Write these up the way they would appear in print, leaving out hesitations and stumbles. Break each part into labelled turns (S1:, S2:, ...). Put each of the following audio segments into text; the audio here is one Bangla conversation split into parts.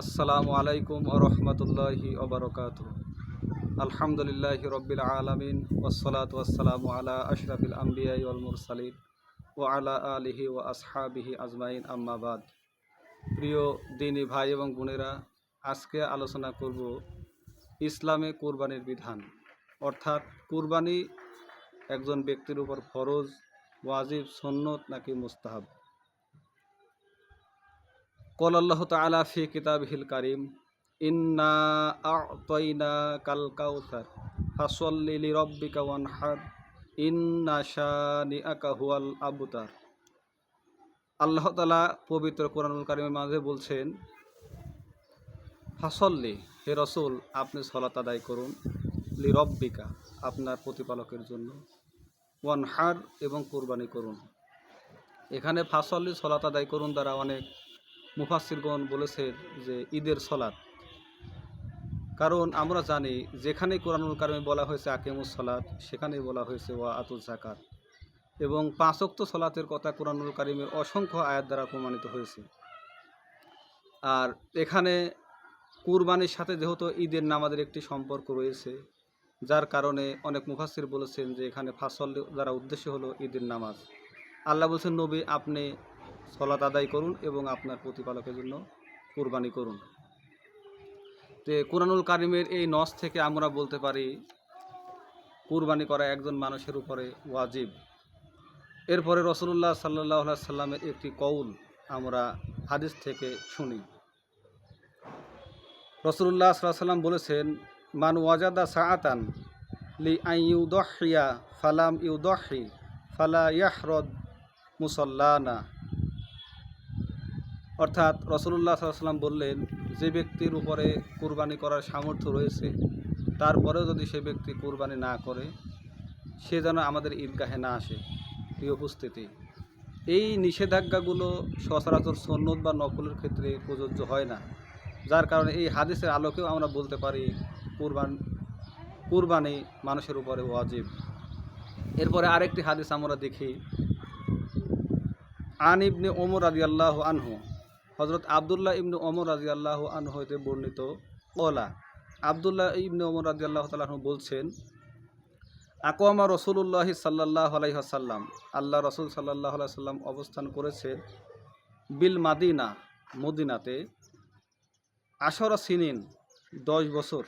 S1: আসসালামু আলাইকুম ওয়া রাহমাতুল্লাহি ওয়া বারাকাতুহু। আলহামদুলিল্লাহি রাব্বিল আলামিন ওয়াসসালাতু ওয়াসসালামু আলা আশরাফিল আমবিয়াই ওয়াল মুরসালিন ওয়া আলা আলিহি ওয়া আসহাবিহি আজমাইন, আম্মা বাদ। প্রিয় দিনী ভাই এবং বোনেরা, আজকে আলোচনা করব ইসলামে কুরবানির বিধান, অর্থাৎ কুরবানি একজন ব্যক্তির উপর ফরজ, ওয়াজিব, সুন্নত নাকি মুস্তাহাব। ক্বাল আল্লাহু তাআলা ফি কিতাবিহিল কারীম, ইন্না আ'তাইনাকাল কাউসার ফাসল্লি লিরাব্বিকা ওয়ানহার ইন্না শানিআকা হুয়াল আবতার। আল্লাহ তাআলা পবিত্র কোরআনুল কারীমের মাঝে বলছেন, ফাসল্লি, হে রাসূল আপনি সালাত আদায় করুন, লিরাব্বিকা আপনার প্রতিপালকের জন্য, ওয়ানহার এবং কুরবানি করুন। এখানে ফাসল্লি সালাত আদায় করুন দ্বারা অনেক মুফাসসিরগণ বলেছেন যে ঈদের সলাত, কারণ আমরা জানি যেখানে কোরআনুল কারিমে বলা হয়েছে আকিমুস সালাত, সেখানেই বলা হয়েছে ওয়া আতুজ যাকাত, এবং 5 ওয়াক্ত সলাতের কথা কোরআনুল কারিমের অসংখ্য আয়াত দ্বারা প্রমাণিত হয়েছে। আর এখানে কুরবানির সাথে যেহেতু ঈদের নামাজের একটি সম্পর্ক রয়েছে, যার কারণে অনেক মুফাসসির বলেছেন যে এখানে ফাসল দ্বারা উদ্দেশ্য হলো ঈদের নামাজ। আল্লাহ বলছেন, নবী আপনি সলাত আদায় করুন এবং আপনার প্রতিপালকের জন্য কুরবানি করুন। যে কোরআনুল কারিমের এই নস থেকে আমরা বলতে পারি কুরবানি করা একজন মানুষের উপরে ওয়াজিব। এরপরে রাসূলুল্লাহ সাল্লাল্লাহু আলাইহি সাল্লামের একটি কওল আমরা হাদিস থেকে শুনি। রাসূলুল্লাহ সাল্লাল্লাহু আলাইহি সাল্লাম বলেছেন, মান ওয়াজাদা সাআতান লি আন ইউদহিয়া ফালাম ইউদহি ফালা ইয়াহরদ মুসাল্লানা। অর্থাৎ রাসূলুল্লাহ সাল্লাল্লাহু আলাইহি সাল্লাম বললেন, যে ব্যক্তির উপরে কুরবানি করার সামর্থ্য রয়েছে তারপরেও যদি সে ব্যক্তি কুরবানি না করে, সে যেন আমাদের ঈদগাহে না আসে। প্রিয় উপস্থিতি, এই নিষেধাজ্ঞাগুলো সচরাচর সুন্নত বা নফলের ক্ষেত্রে প্রযোজ্য হয় না, যার কারণে এই হাদিসের আলোকেও আমরা বলতে পারি কুরবানি মানুষের উপরে ওয়াজিব। এরপরে আরেকটি হাদিস আমরা দেখি, আন ইবনে ওমর রাদিয়াল্লাহু আনহু, হযরত আব্দুল্লাহ ইবনে ওমর রাদিয়াল্লাহু আনহু হইতে বর্ণিত, ওলা আব্দুল্লাহ ইবনে ওমর রাদিয়াল্লাহু তাআলা আনহু বলছেন, আকওয়ামা রাসূলুল্লাহি সাল্লাল্লাহু আলাইহি ওয়াসাল্লাম, আল্লাহ রাসূল সাল্লাল্লাহু আলাইহি ওয়াসাল্লাম অবস্থান করেছে বিল মাদিনা, মদিনাতে, আশরা সিনিন 10 বছর,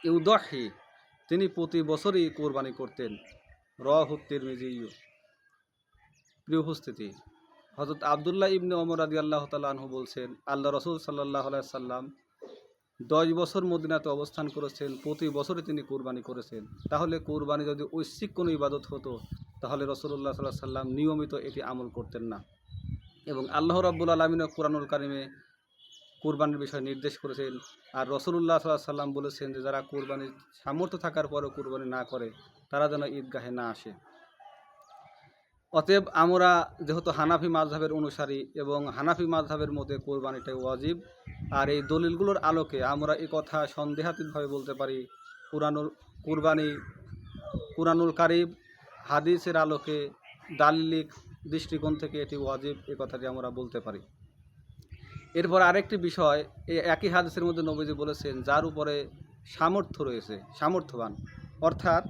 S1: ইউদহি তিনি প্রতি বছরই কুরবানি করতেন, রাওয়াহু তিরমিজি। প্রিয় উপস্থিতি, হযরত আব্দুল্লাহ ইবনে ওমর রাদিয়াল্লাহু তাআলা আনহু বলছেন, আল্লাহ রাসূল সাল্লাল্লাহু আলাইহি ওয়াসাল্লাম 10 বছর মদিনাতে অবস্থান করেছেন, প্রতি বছরই তিনি কুরবানি করেছেন। তাহলে কুরবানি যদি ঐচ্ছিক কোনো ইবাদত হতো, তাহলে রাসূলুল্লাহ সাল্লাল্লাহু আলাইহি ওয়াসাল্লাম নিয়মিত এটি আমল করতেন না। এবং আল্লাহ রাব্বুল আলামিন কুরআনুল কারিমে কুরবানির বিষয়ে নির্দেশ করেছেন। আর রাসূলুল্লাহ সাল্লাল্লাহু আলাইহি ওয়াসাল্লাম বলেছেন যে যারা কুরবানির সামর্থ্য থাকার পরেও কুরবানি না করে, তারা যেন ঈদগাহে না আসে। অতএব আমরা যেহেতু হানাফি মাযহাবের অনুসারী এবং হানাফি মাযহাবের মধ্যে কুরবানিটাই ওয়াজিব, আর এই দলিলগুলোর আলোকে আমরা এই কথা সন্দেহাতীতভাবে বলতে পারি কুরআনুল কারীম হাদিসের আলোকে দালিলিক দৃষ্টিকোণ থেকে এটি ওয়াজিব, এই কথাটি আমরা বলতে পারি। এরপর আরেকটি বিষয়, এই একই হাদিসের মধ্যে নবীজি বলেছেন, যার উপরে সামর্থ্য রয়েছে, সামর্থ্যবান, অর্থাৎ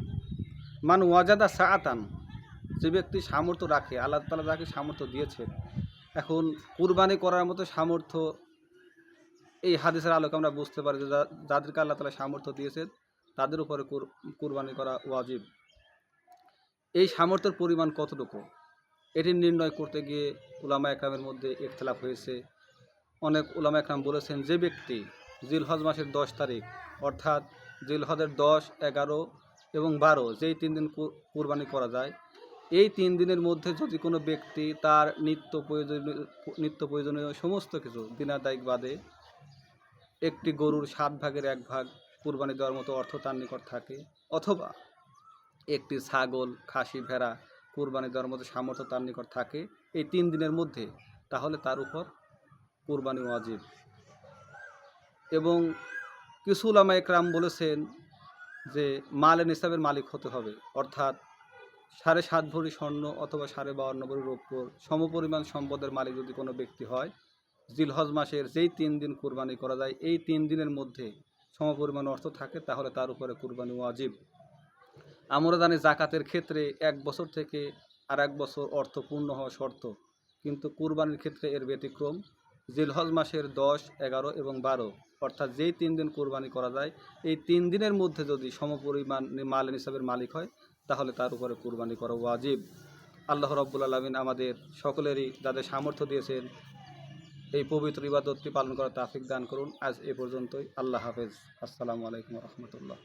S1: মান ওয়াজাদা সাআতান, যে ব্যক্তি সামর্থ্য রাখে, আল্লাহ তাআলা যাকে সামর্থ্য দিয়েছেন। এখন কুরবানি করার মতো সামর্থ্য এই হাদিসের আলোকে আমরা বুঝতে পারি যে যাদেরকে আল্লাহ তাআলা সামর্থ্য দিয়েছেন তাদের উপরে কুরবানি করা ওয়াজিব। এই সামর্থ্যের পরিমাণ কতটুকু এটি নির্ণয় করতে গিয়ে উলামা একরামের মধ্যে ইখতিলাফ হয়েছে। অনেক উলামা একরাম বলেছেন, যে ব্যক্তি জিলহজ মাসের 10 তারিখ, অর্থাৎ জিলহজের 10, 11 এবং 12, যেই 3 দিন কুরবানি করা যায়, এই 3 দিনের মধ্যে যদি কোনো ব্যক্তি তার নিত্য প্রয়োজনীয় সমস্ত কিছু দিনাদায়িক বাদে একটি গরুর 7 ভাগের 1 ভাগ কুরবানি দেওয়ার মতো অর্থ তার নিকট থাকে, অথবা একটি ছাগল, খাসি, ভেড়া কুরবানি দেওয়ার মতো সামর্থ্য তার নিকট থাকে এই 3 দিনের মধ্যে, তাহলে তার উপর কুরবানি ওয়াজিব। এবং কিছু উলামা একরাম বলেছেন যে মালে নিসাবের মালিক হতে হবে, অর্থাৎ 7.5 ভরি স্বর্ণ অথবা 52.5 ভরি রৌপ্যর সমপরিমাণ সম্পদের মালিক যদি কোনো ব্যক্তি হয়, জিলহজ মাসের যেই 3 দিন কুরবানি করা যায়, এই 3 দিনের মধ্যে সমপরিমাণ অর্থ থাকে, তাহলে তার উপরে কুরবানি ওয়াজিব। আমরা জানি জাকাতের ক্ষেত্রে 1 বছর থেকে আর 1 বছর অর্থ পূর্ণ হওয়া শর্ত, কিন্তু কুরবানির ক্ষেত্রে এর ব্যতিক্রম। জিলহজ মাসের 10, 11 এবং 12, অর্থাৎ যেই 3 দিন কুরবানি করা যায়, এই 3 দিনের মধ্যে যদি সমপরিমাণ মাল নিসাবের মালিক হয়, তাহলে তার উপরে কুরবানি করা ওয়াজিব। আল্লাহ রাব্বুল আলামিন আমাদের সকলেরই যাদের সামর্থ্য দিয়েছেন এই পবিত্র ইবাদতটি পালন করার তৌফিক দান করুন। আজ এ পর্যন্তই। আল্লাহ হাফেজ। আসসালামু আলাইকুম ওয়া রাহমাতুল্লাহ।